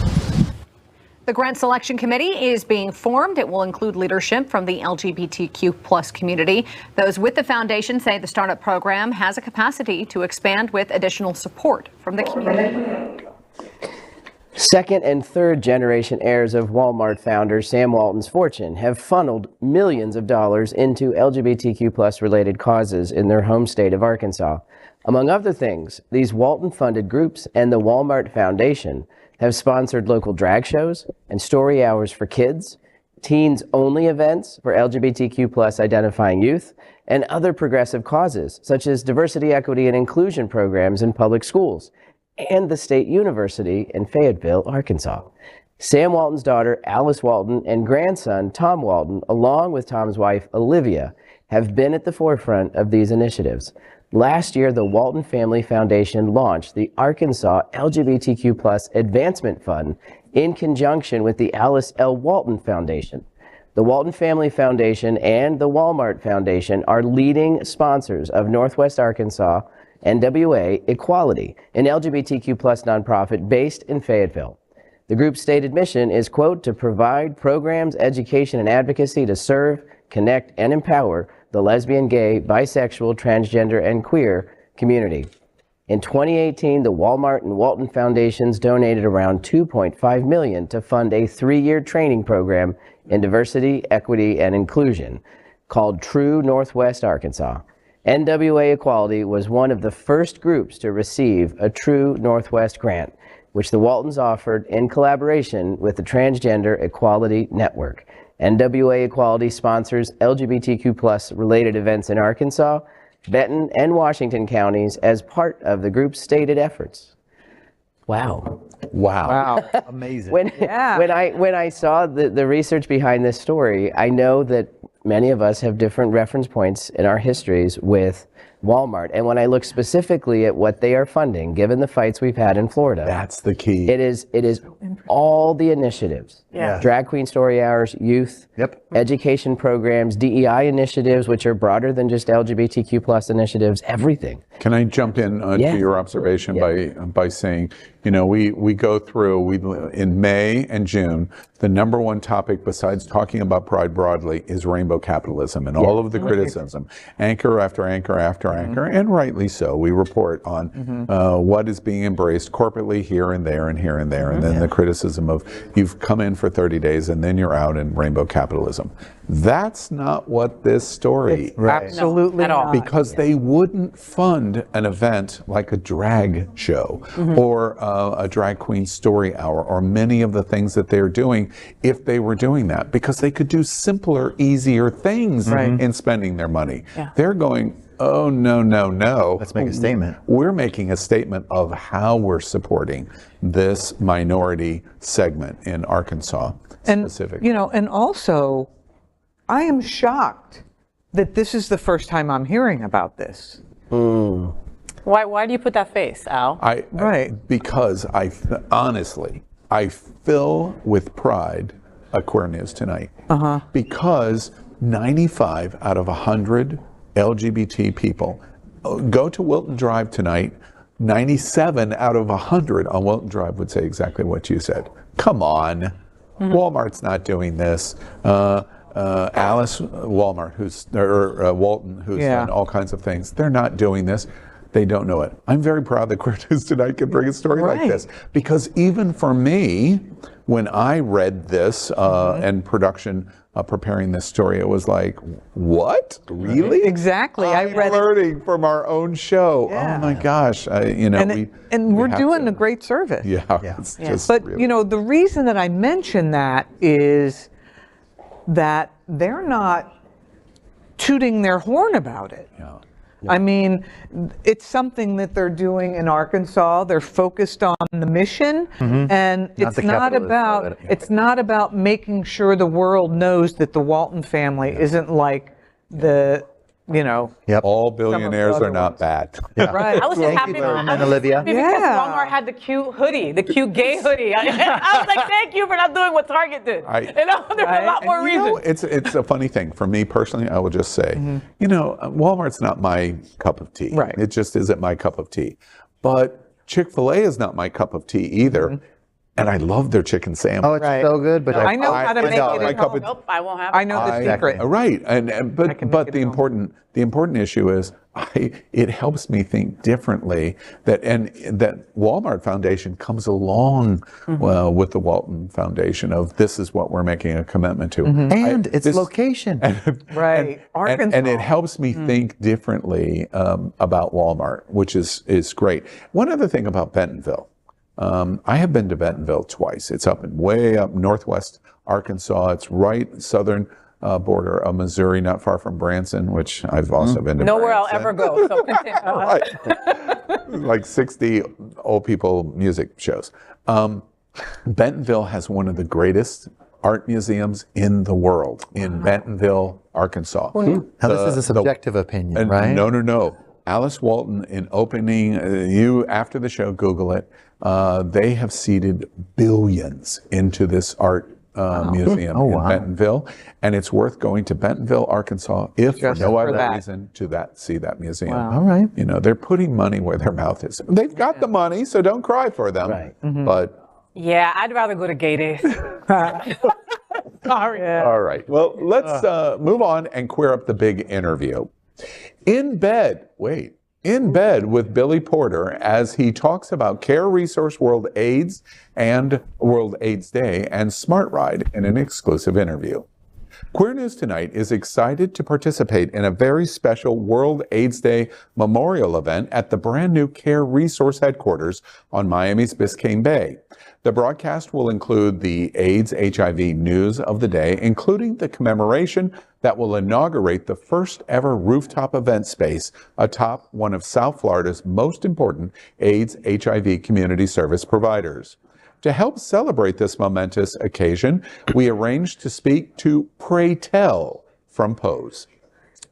The grant selection committee is being formed. It will include leadership from the LGBTQ plus community. Those with the foundation say the startup program has a capacity to expand with additional support from the community. Second and third generation heirs of Walmart founder Sam Walton's fortune have funneled millions of dollars into LGBTQ plus related causes in their home state of Arkansas. Among other things, these Walton funded groups and the Walmart Foundation have sponsored local drag shows and story hours for kids, teens only events for LGBTQ plus identifying youth, and other progressive causes such as diversity, equity, and inclusion programs in public schools and the State University in Fayetteville, Arkansas. Sam Walton's daughter, Alice Walton, and grandson, Tom Walton, along with Tom's wife, Olivia, have been at the forefront of these initiatives. Last year, the Walton Family Foundation launched the Arkansas LGBTQ+ Advancement Fund in conjunction with the Alice L. Walton Foundation. The Walton Family Foundation and the Walmart Foundation are leading sponsors of Northwest Arkansas NWA Equality, an LGBTQ+ nonprofit based in Fayetteville. The group's stated mission is, quote, to provide programs, education, and advocacy to serve, connect, and empower the lesbian, gay, bisexual, transgender, and queer community. In 2018, the Walmart and Walton Foundations donated around $2.5 million to fund a 3-year training program in diversity, equity, and inclusion called True Northwest Arkansas. NWA Equality was one of the first groups to receive a True Northwest grant, which the Waltons offered in collaboration with the Transgender Equality Network. NWA Equality sponsors LGBTQ+ related events in Arkansas, Benton, and Washington counties as part of the group's stated efforts. Wow. Wow. Amazing. When I saw the research behind this story, I know that many of us have different reference points in our histories with Walmart. And when I look specifically at what they are funding, given the fights we've had in Florida, that's the key. It is all the initiatives. Yeah. Drag queen story hours, youth, education programs, DEI initiatives, which are broader than just LGBTQ+ initiatives, everything. Can I jump in to your observation by saying, you know, we go through, in May and June, the number one topic besides talking about pride broadly is rainbow capitalism and all of the criticism. Anchor after anchor after anchor, and rightly so. We report on what is being embraced corporately here and there and here and there, and then the criticism of you've come in for 30 days and then you're out in rainbow capitalism. That's not what this story is. Absolutely not. Because they wouldn't fund an event like a drag show or a drag queen story hour or many of the things that they're doing if they were doing that, because they could do simpler, easier things in spending their money. They're going, oh, no. Let's make a statement. We're making a statement of how we're supporting this minority segment in Arkansas specifically. You know, and also, I am shocked that this is the first time I'm hearing about this. Why do you put that face, Al? Because honestly, I fill with pride at Queer News Tonight. Because 95 out of 100 LGBT people go to Wilton Drive tonight. 97 out of 100 on Wilton Drive would say exactly what you said. Come on, Walmart's not doing this. Alice Walmart, Walton, who's done all kinds of things, they're not doing this. They don't know it. I'm very proud that Queer News Tonight can bring a story like this, because even for me, when I read this and production preparing this story, it was like, what? Really? Exactly. I read learning from our own show. Oh my gosh. You know, and we're doing a great service. It's just but really... you know, the reason that I mention that is that they're not tooting their horn about it. I mean, it's something that they're doing in Arkansas. They're focused on the mission, and it's not about making sure the world knows that the Walton family isn't like the, you know. All billionaires are not bad. Right. I was just happy, Olivia. because Walmart had the cute hoodie, the cute gay hoodie. I was like, thank you for not doing what Target did. You know, there's a lot more reasons. It's a funny thing. For me personally, I will just say, you know, Walmart's not my cup of tea. It just isn't my cup of tea. But Chick-fil-A is not my cup of tea either. And I love their chicken sandwich. Oh, it's so good, but I know how to make it at home. Nope, I won't have it. I know the secret. Right, but the important issue is it helps me think differently that Walmart Foundation comes along with the Walton Foundation of this is what we're making a commitment to, and its location, Arkansas, and it helps me think differently about Walmart, which is great. One other thing about Bentonville. I have been to Bentonville twice. It's way up northwest Arkansas. It's right southern border of Missouri, not far from Branson, which I've also been to. Nowhere Branson. I'll ever go. So continue. Like 60 old people music shows. Bentonville has one of the greatest art museums in the world in Bentonville, Arkansas. Now, this is a subjective opinion, right? No. Alice Walton, in opening, you after the show, Google it. They have seeded billions into this art museum in Bentonville, and it's worth going to Bentonville, Arkansas, if for no other reason to see that museum. All right. You know, they're putting money where their mouth is. They've got the money, so don't cry for them. Right. But yeah, I'd rather go to Gay Days. Sorry. all right. Well, let's move on and queer up the big interview. In bed with Billy Porter as he talks about Care Resource World AIDS and World AIDS Day and Smart Ride in an exclusive interview. Queer News Tonight is excited to participate in a very special World AIDS Day memorial event at the brand new Care Resource headquarters on Miami's Biscayne Bay. The broadcast will include the AIDS HIV news of the day, including the commemoration that will inaugurate the first ever rooftop event space atop one of South Florida's most important AIDS HIV community service providers. To help celebrate this momentous occasion, we arranged to speak to Pray Tell from Pose.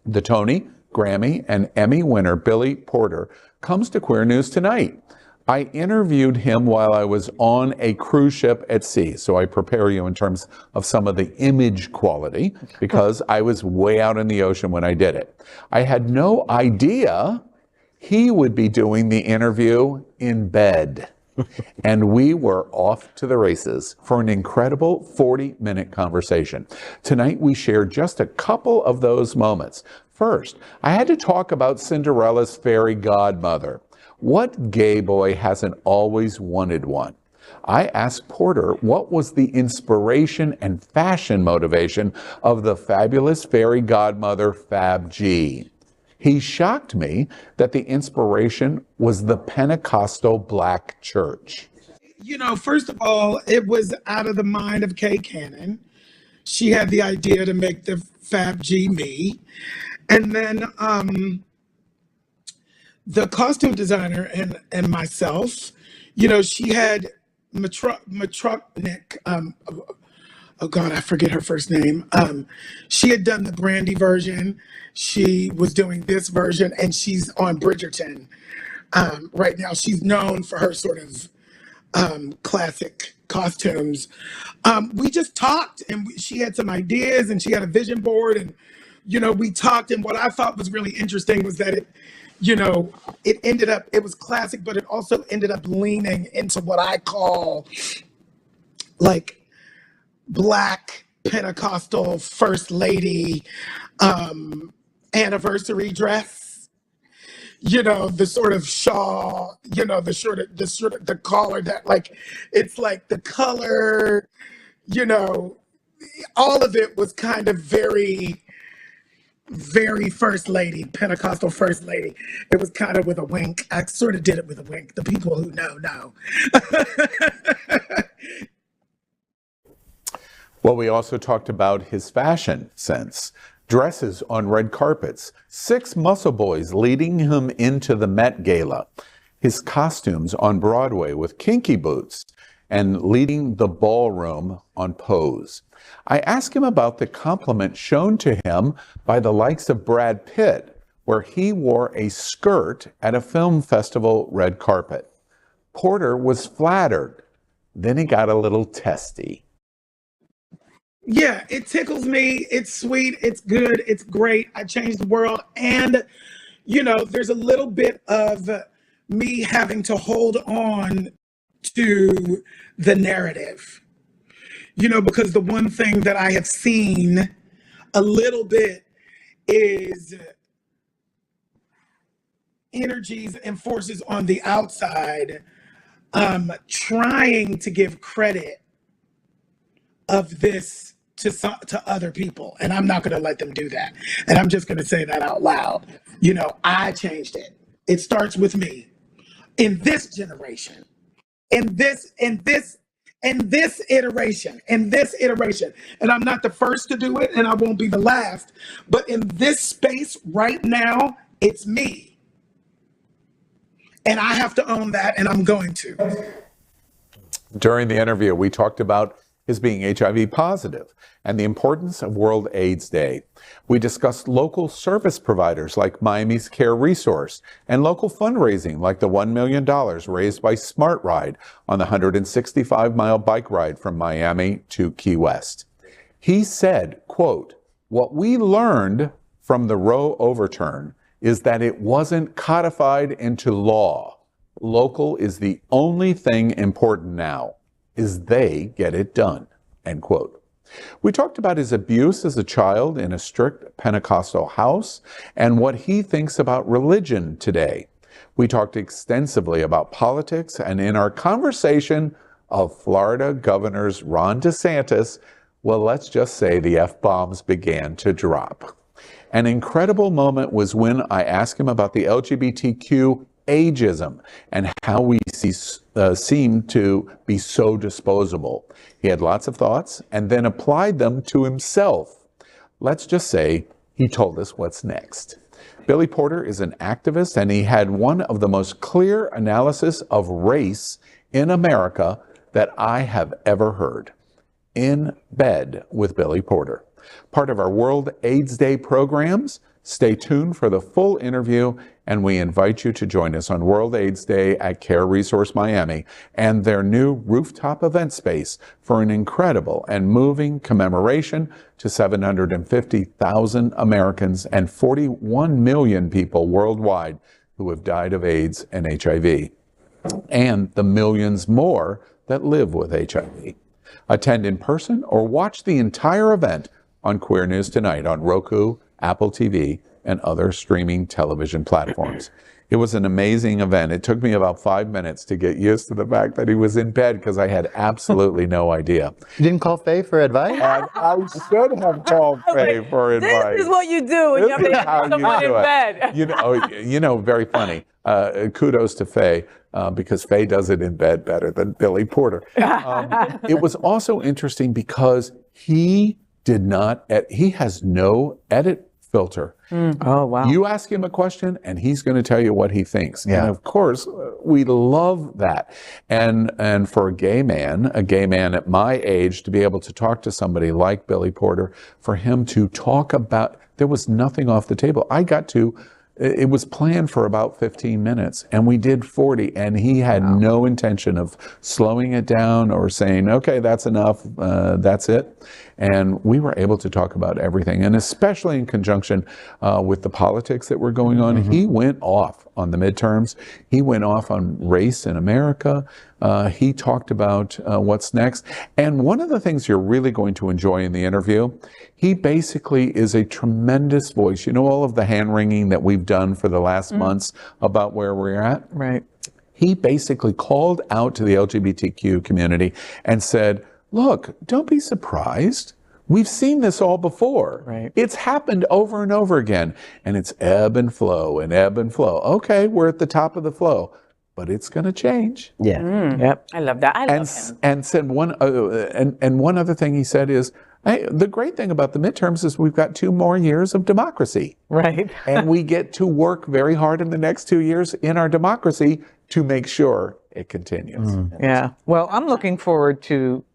The Tony, Grammy, and Emmy winner Billy Porter comes to Queer News Tonight. I interviewed him while I was on a cruise ship at sea, so I prepare you in terms of some of the image quality because I was way out in the ocean when I did it. I had no idea he would be doing the interview in bed. And we were off to the races for an incredible 40-minute conversation. Tonight, we share just a couple of those moments. First, I had to talk about Cinderella's fairy godmother. What gay boy hasn't always wanted one? I asked Porter what was the inspiration and fashion motivation of the fabulous fairy godmother Fab G. He shocked me that the inspiration was the Pentecostal Black Church. You know, first of all, it was out of the mind of Kay Cannon. She had the idea to make the Fab G me. And then the costume designer and myself, you know, she had Matroknik, oh God, I forget her first name. She had done the Brandy version. She was doing this version, and she's on Bridgerton right now. She's known for her sort of classic costumes. We just talked, and she had some ideas, and she had a vision board, and, you know, we talked, and what I thought was really interesting was that it, you know, it ended up, it was classic, but it also ended up leaning into what I call, like, Black Pentecostal First Lady anniversary dress. You know, the sort of shawl, you know, the collar that, like, it's like the color, you know, all of it was kind of very, very First Lady, Pentecostal First Lady. It was kind of with a wink. I sort of did it with a wink. The people who know. Well, we also talked about his fashion sense. Dresses on red carpets, 6 muscle boys leading him into the Met Gala, his costumes on Broadway with kinky boots, and leading the ballroom on Pose. I asked him about the compliment shown to him by the likes of Brad Pitt, where he wore a skirt at a film festival red carpet. Porter was flattered. Then he got a little testy. Yeah, it tickles me. It's sweet. It's good. It's great. I changed the world. And, you know, there's a little bit of me having to hold on to the narrative, you know, because the one thing that I have seen a little bit is energies and forces on the outside trying to give credit of this to other people, and I'm not going to let them do that. And I'm just going to say that out loud. You know, I changed it. It starts with me in this generation, in this iteration. And I'm not the first to do it, and I won't be the last. But in this space right now, it's me, and I have to own that, and I'm going to. During the interview, we talked about his being HIV positive, and the importance of World AIDS Day. We discussed local service providers like Miami's Care Resource and local fundraising like the $1 million raised by Smart Ride on the 165-mile bike ride from Miami to Key West. He said, quote, "What we learned from the Roe overturn is that it wasn't codified into law. Local is the only thing important now, is they get it done," end quote. We talked about his abuse as a child in a strict Pentecostal house and what he thinks about religion today. We talked extensively about politics, and in our conversation of Florida Governor Ron DeSantis, well, let's just say the F-bombs began to drop. An incredible moment was when I asked him about the LGBTQ ageism and how we seem to be so disposable. He had lots of thoughts and then applied them to himself. Let's just say he told us what's next. Billy Porter is an activist, and he had one of the most clear analysis of race in America that I have ever heard. In Bed with Billy Porter, part of our World AIDS Day programs. Stay tuned for the full interview, and we invite you to join us on World AIDS Day at Care Resource Miami and their new rooftop event space for an incredible and moving commemoration to 750,000 Americans and 41 million people worldwide who have died of AIDS and HIV, and the millions more that live with HIV. Attend in person or watch the entire event on Queer News Tonight on Roku, Apple TV, and other streaming television platforms. It was an amazing event. It took me about 5 minutes to get used to the fact that he was in bed because I had absolutely no idea. You didn't call Faye for advice? And I should have called Faye for advice. This is what you do when you have to get someone in bed. You know, very funny. Kudos to Faye because Faye does it in bed better than Billy Porter. It was also interesting because he has no edit filter. Oh, wow. You ask him a question and he's going to tell you what he thinks. Yeah. And of course, we love that. And for a gay man at my age, to be able to talk to somebody like Billy Porter, for him to talk about, there was nothing off the table. It was planned for about 15 minutes and we did 40, and he had no intention of slowing it down or saying, okay, that's enough, that's it. And we were able to talk about everything, and especially in conjunction with the politics that were going on. He went off on the midterms. He went off on race in America. He talked about what's next. And one of the things you're really going to enjoy in the interview, he basically is a tremendous voice. You know, all of the hand-wringing that we've done for the last months about where we're at? Right. He basically called out to the LGBTQ community and said, look, don't be surprised. We've seen this all before. Right. It's happened over and over again, and it's ebb and flow and ebb and flow. Okay, we're at the top of the flow, but it's going to change. Yeah. Yep. I love that. I love him. And said one other thing he said is, hey, the great thing about the midterms is we've got 2 more years of democracy. Right. And we get to work very hard in the next 2 years in our democracy to make sure it continues. Yeah. Well, I'm looking forward to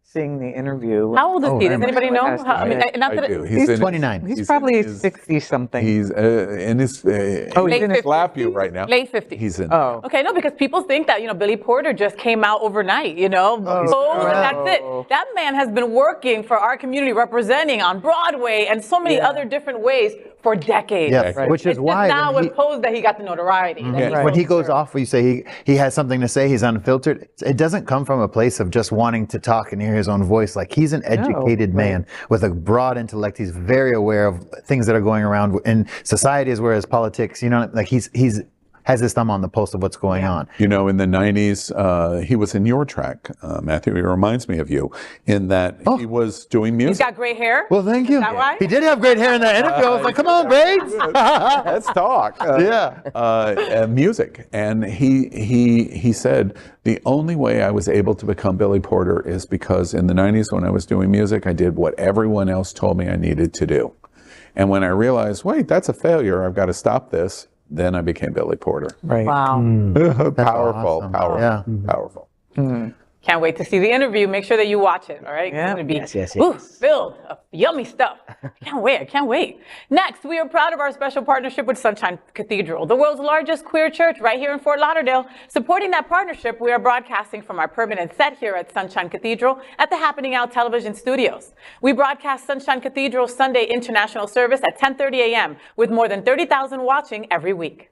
seeing the interview. How old is he? Does anybody know? I do. He's 29. He's probably 60-something. He's in his. He's in his slap you right now. Late 50s. He's in. Oh. Okay, no, because people think that, Billy Porter just came out overnight, and that's it. That man has been working for our community, representing on Broadway and so many other different ways for decades. Yeah, right. Which is why now imposed that he got the notoriety. When he goes off, you say he has something to say, he's unfiltered. It doesn't come from a place of just wanting to talk and hear his own voice. Like, he's an educated man with a broad intellect. He's very aware of things that are going around in society as well as politics. Like he's has his thumb on the pulse of what's going on. In the 90s, he was in your track, Matthew. He reminds me of you in that he was doing music. He's got great hair. Well, thank you. Is that right? He did have great hair in that interview. I was like, come on, Braids. Let's talk. Music. And he said, the only way I was able to become Billy Porter is because in the 90s when I was doing music, I did what everyone else told me I needed to do. And when I realized, wait, that's a failure, I've got to stop this, then I became Billy Porter. Right. Wow. Powerful, awesome. powerful, Yeah. powerful. Can't wait to see the interview. Make sure that you watch it, all right? Yeah. It's going to be Yes. filled of yummy stuff. I can't wait. Next, we are proud of our special partnership with Sunshine Cathedral, the world's largest queer church right here in Fort Lauderdale. Supporting that partnership, we are broadcasting from our permanent set here at Sunshine Cathedral at the Happening Out Television Studios. We broadcast Sunshine Cathedral's Sunday International Service at 10:30 a.m. with more than 30,000 watching every week.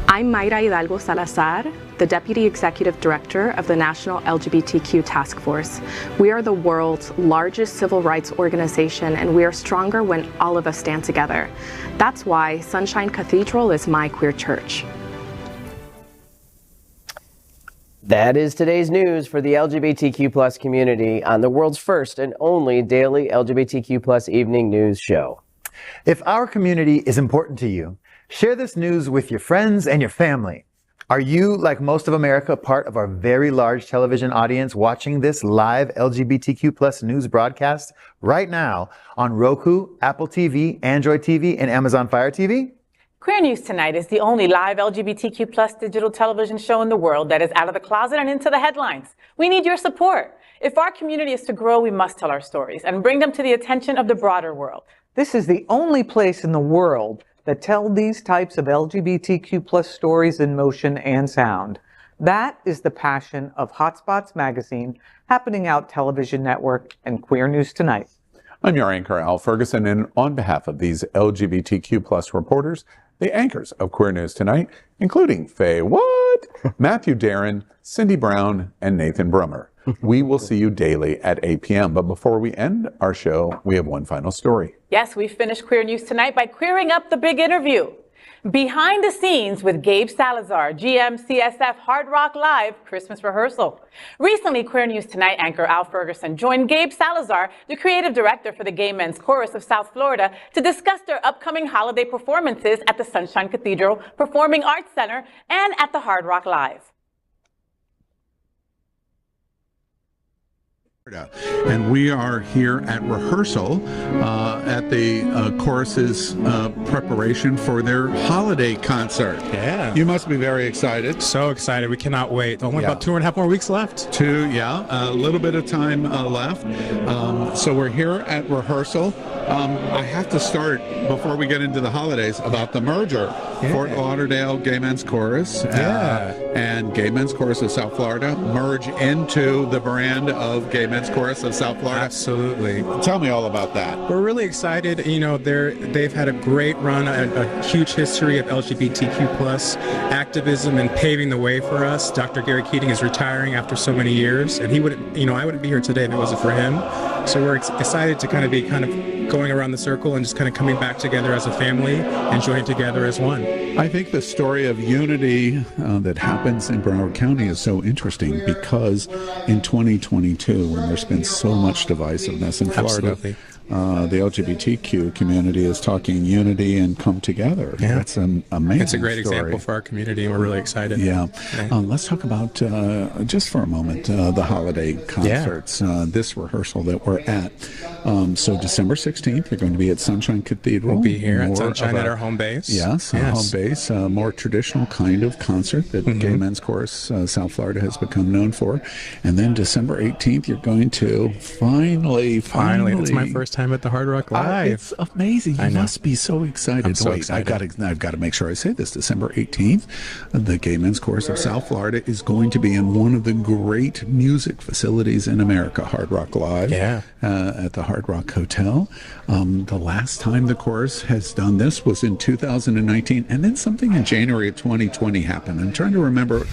I'm Mayra Hidalgo Salazar, the Deputy Executive Director of the National LGBTQ Task Force. We are the world's largest civil rights organization, and we are stronger when all of us stand together. That's why Sunshine Cathedral is my queer church. That is today's news for the LGBTQ plus community on the world's first and only daily LGBTQ plus evening news show. If our community is important to you, share this news with your friends and your family. Are you, like most of America, part of our very large television audience watching this live LGBTQ plus news broadcast right now on Roku, Apple TV, Android TV, and Amazon Fire TV? Queer News Tonight is the only live LGBTQ plus digital television show in the world that is out of the closet and into the headlines. We need your support. If our community is to grow, we must tell our stories and bring them to the attention of the broader world. This is the only place in the world that tell these types of LGBTQ plus stories in motion and sound. That is the passion of Hotspots Magazine, Happening Out Television Network, and Queer News Tonight. I'm your anchor, Al Ferguson, and on behalf of these LGBTQ plus reporters, the anchors of Queer News Tonight, including FayWhat, Matthew Darren, Cindy Brown, and Nathan Bruemmer. We will see you daily at 8 p.m. But before we end our show, we have one final story. Yes, we finished Queer News Tonight by queering up the big interview. Behind the scenes with Gabe Salazar, GMCSF Hard Rock Live Christmas Rehearsal. Recently, Queer News Tonight anchor Al Ferguson joined Gabe Salazar, the creative director for the Gay Men's Chorus of South Florida, to discuss their upcoming holiday performances at the Sunshine Cathedral Performing Arts Center and at the Hard Rock Live. And we are here at Rehearsal at the chorus's preparation for their holiday concert. Yeah. You must be very excited. So excited. We cannot wait. Only about 2.5 more weeks left. A little bit of time left. So we're here at Rehearsal. I have to start, before we get into the holidays, about the merger. Fort Lauderdale Gay Men's Chorus and Gay Men's Chorus of South Florida merge into the brand of Gay Men's Chorus of South Florida. Absolutely. Tell me all about that. We're really excited. You know, they've had a great run, a huge history of LGBTQ plus activism and paving the way for us. Dr. Gary Keating is retiring after so many years, and he wouldn't, I wouldn't be here today if it wasn't for him. So we're excited to kind of going around the circle and just kind of coming back together as a family and joining together as one. I think the story of unity that happens in Broward County is so interesting because in 2022, when there's been so much divisiveness in Florida, the LGBTQ community is talking unity and come together. Yeah. That's an amazing It's a great example for our community, and we're really excited. Yeah. Let's talk about, just for a moment, the holiday concerts, this rehearsal that we're at. So December 16th, you're going to be at Sunshine Cathedral. We'll be here at Sunshine at our home base. Yes, home base. More traditional kind of concert that Gay Men's Chorus South Florida has become known for. And then December 18th, you're going to finally, it's my first time at the Hard Rock Live. It's amazing. You must be so excited. I'm so excited. I've got to make sure I say this. December 18th, the Gay Men's Chorus of South Florida is going to be in one of the great music facilities in America, Hard Rock Live, at the Hard Rock Hotel. The last time the chorus has done this was in 2019, and then something in January of 2020 happened. I'm trying to remember.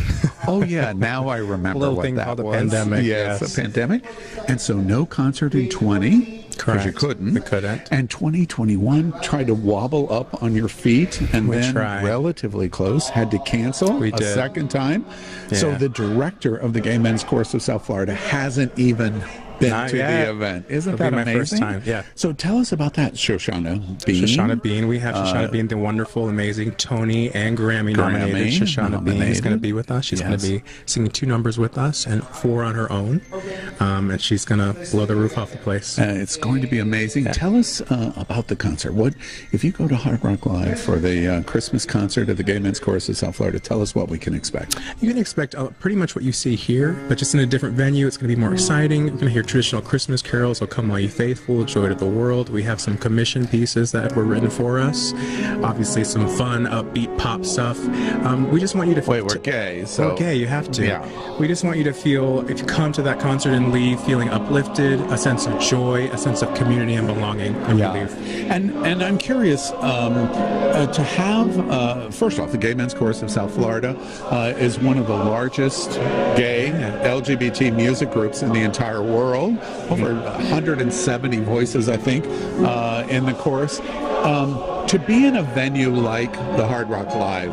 Oh yeah, now I remember little what thing that called the was. pandemic. Yes, Yes, a pandemic. And so no concert in 20. Because you couldn't. We couldn't. And 2021 tried to wobble up on your feet and We then tried. relatively close, had to cancel a did. second time. So Yeah. the director of the Gay Men's Chorus of South Florida hasn't even been Not to yet. the event. Isn't It'll that be my amazing? first time, yeah. So tell us about that, Shoshana Bean. Shoshana Bean. We have Shoshana Bean, the wonderful, amazing Tony and Grammy nominated Shoshana Bean is going to be with us. She's going to be singing 2 numbers with us and 4 on her own. And she's going to blow the roof off the place. It's going to be amazing. Tell us about the concert. What if you go to Hard Rock Live for the Christmas concert of the Gay Men's Chorus of South Florida? Tell us what we can expect. You can expect pretty much what you see here, but just in a different venue. It's going to be more exciting. You're going to hear traditional Christmas carols, "O Come All Ye Faithful," "Joy to the World." We have some commission pieces that were written for us. Obviously, some fun, upbeat pop stuff. We just want you to... Wait, we're gay, so... We're gay, you have to. Yeah. We just want you to feel, if you come to that concert and leave feeling uplifted, a sense of joy, a sense of community and belonging when you leave. And I'm curious to have, first off, the Gay Men's Chorus of South Florida is one of the largest gay LGBT music groups in the entire world. Over 170 voices, I think, in the chorus. To be in a venue like the Hard Rock Live,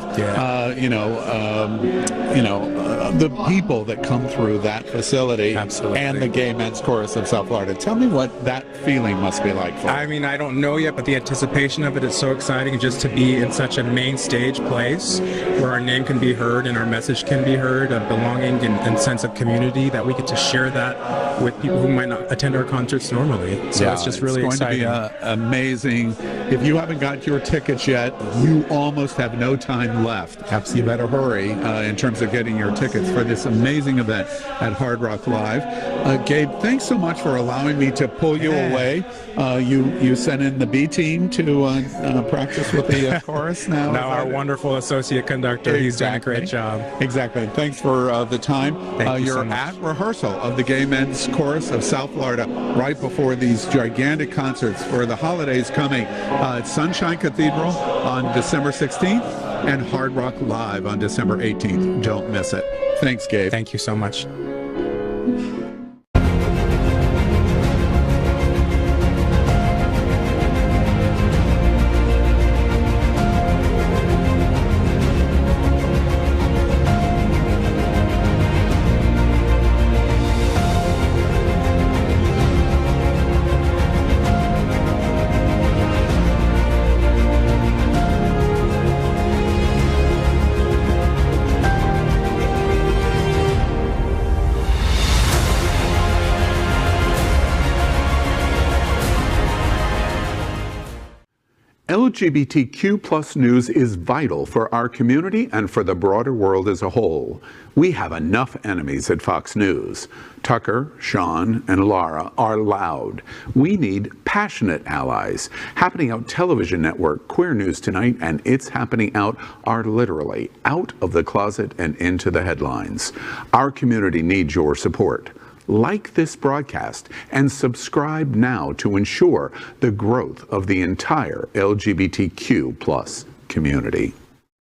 the people that come through that facility and the Gay Men's Chorus of South Florida. Tell me what that feeling must be like for you. I mean, I don't know yet, but the anticipation of it is so exciting just to be in such a main stage place where our name can be heard and our message can be heard, of belonging and sense of community, that we get to share that with people who might not attend our concerts normally. So it's just really exciting. It's going to be amazing. If you haven't got your tickets yet, you almost have no time left. You better hurry in terms of getting your tickets for this amazing event at Hard Rock Live. Gabe, thanks so much for allowing me to pull you away. You sent in the B team to practice with the chorus now. No, our wonderful associate conductor. He's done a great job. Exactly. Thanks for the time. You're at rehearsal of the Gay Men's Chorus of South Florida right before these gigantic concerts for the holidays coming. It's Sunshine Cathedral on December 16th and Hard Rock Live on December 18th. Don't miss it. Thanks, Gabe. Thank you so much. LGBTQ plus news is vital for our community and for the broader world as a whole. We have enough enemies at Fox News. Tucker, Sean, and Laura are loud. We need passionate allies. Happening Out Television Network, Queer News Tonight, and It's Happening Out are literally out of the closet and into the headlines. Our community needs your support. Like this broadcast and subscribe now to ensure the growth of the entire LGBTQ plus community.